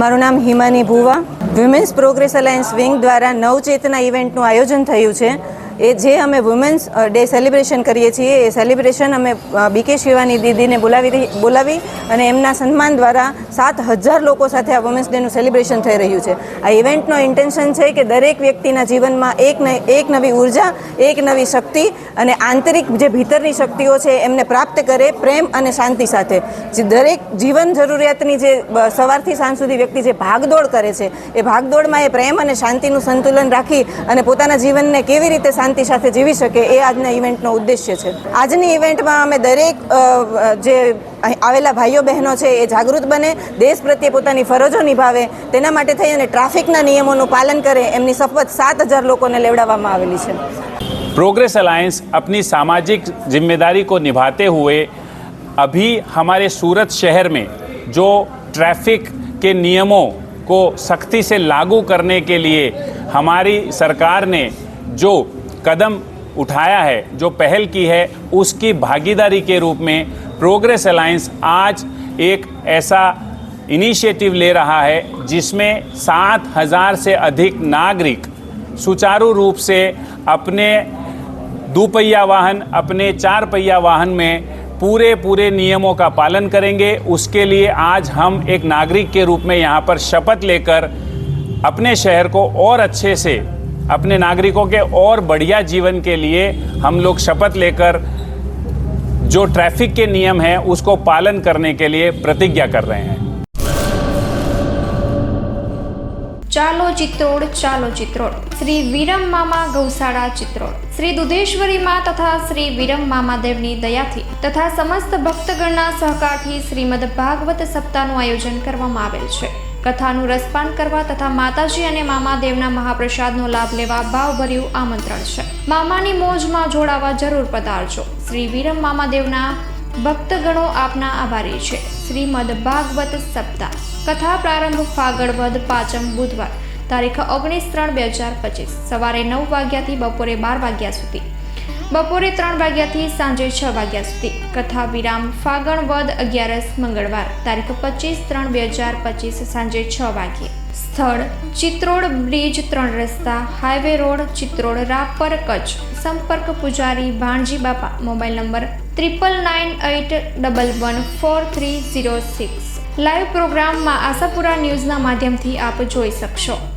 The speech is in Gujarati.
મારું નામ હિમાની ભુવા. વિમેન્સ પ્રોગ્રેસ અલાયન્સ વિંગ દ્વારા નવચેતના ઇવેન્ટનું આયોજન થયું છે. એ જે અમે વુમેન્સ ડે સેલિબ્રેશન કરીએ છીએ એ સેલિબ્રેશન અમે બીકે શિવાની દીદીને બોલાવી અને એમના સન્માન દ્વારા 7,000 લોકો સાથે આ વુમેન્સ ડેનું સેલિબ્રેશન થઈ રહ્યું છે. આ ઇવેન્ટનો ઇન્ટેન્શન છે કે દરેક વ્યક્તિના જીવનમાં એક નવી ઉર્જા, એક નવી શક્તિ અને આંતરિક જે ભીતરની શક્તિઓ છે એમને પ્રાપ્ત કરે પ્રેમ અને શાંતિ સાથે. જે દરેક જીવન જરૂરિયાતની જે સવારથી સાંજ સુધી વ્યક્તિ જે ભાગદોડ કરે છે એ ભાગદોડમાં એ પ્રેમ અને શાંતિનું સંતુલન રાખી અને પોતાના જીવનને કેવી રીતે શાંતિ સાથે જીવી શકે એ આજના ઇવેન્ટનો ઉદ્દેશ્ય છે. આજની ઇવેન્ટમાં અમે દરેક જે આવેલા ભાઈઓ બહેનો છે એ જાગૃત બને, દેશ પ્રત્યે પોતાની ફરજો નિભાવે, તેના માટે થઈ અને ટ્રાફિકના નિયમોનું પાલન કરે એમની શપથ 7,000 લોકોને લેવડાવવામાં આવેલી છે. प्रोग्रेस अलायंस अपनी सामाजिक जिम्मेदारी को निभाते हुए अभी हमारे सूरत शहर में जो ट्रैफिक के नियमों को सख्ती से लागू करने के लिए हमारी सरकार ने जो कदम उठाया है, जो पहल की है, उसकी भागीदारी के रूप में प्रोग्रेस अलायंस आज एक ऐसा इनिशिएटिव ले रहा है जिसमें 7,000 से अधिक नागरिक सुचारू रूप से अपने दुपहिया वाहन, अपने 4 पहिया वाहन में पूरे नियमों का पालन करेंगे. उसके लिए आज हम एक नागरिक के रूप में यहाँ पर शपथ लेकर अपने शहर को और अच्छे से, अपने नागरिकों के और बढ़िया जीवन के लिए हम लोग शपथ लेकर जो ट्रैफिक के नियम हैं उसको पालन करने के लिए प्रतिज्ञा कर रहे हैं. ચાલો ચિત્રોડ ચાલો ચિત્રોડ. શ્રી વિરમ મામા ગૌશાળા ચિત્રોડ શ્રી દુધેશ્વરી માં તથા શ્રી વિરમ મામાદેવની દયાથી તથા સમસ્ત ભક્તગણના સહકારથી શ્રીમદ ભાગવત સપ્તાહનું આયોજન કરવામાં આવેલ છે. કથાનું રસપાન કરવા તથા માતાજી અને મામાદેવના મહાપ્રસાદનો લાભ લેવા ભાવભર્યું આમંત્રણ છે. મામાની મોજમાં જોડાવા જરૂર પધારજો. શ્રી વિરમ મામાદેવના ભક્તગણો આપના આભારી છે. શ્રીમદ ભાગવત સપ્તાહ કથા પ્રારંભ ફાગણ વદ 5મ બુધવાર તારીખ 19/3/2025 સવારે 9 વાગ્યાથી બપોરે 12 વાગ્યા સુધી, બપોરે 3 વાગ્યાથી સાંજે 6 વાગ્યા સુધી. કથા વિરામ ફાગણ વદ 11 મંગળવાર તારીખ 25/3/2025 સાંજે 6 વાગ્યે. સ્થળ ચિત્રોડ બ્રિજ 3 રસ્તા, હાઈવે રોડ, ચિત્રોડ, રાપર, કચ્છ. સંપર્ક પૂજારી ભાણજી બાપા. Mobile number 9998114306. લાઈવ પ્રોગ્રામમાં આશાપુરા ન્યૂઝના માધ્યમથી આપ જોઈ શકશો.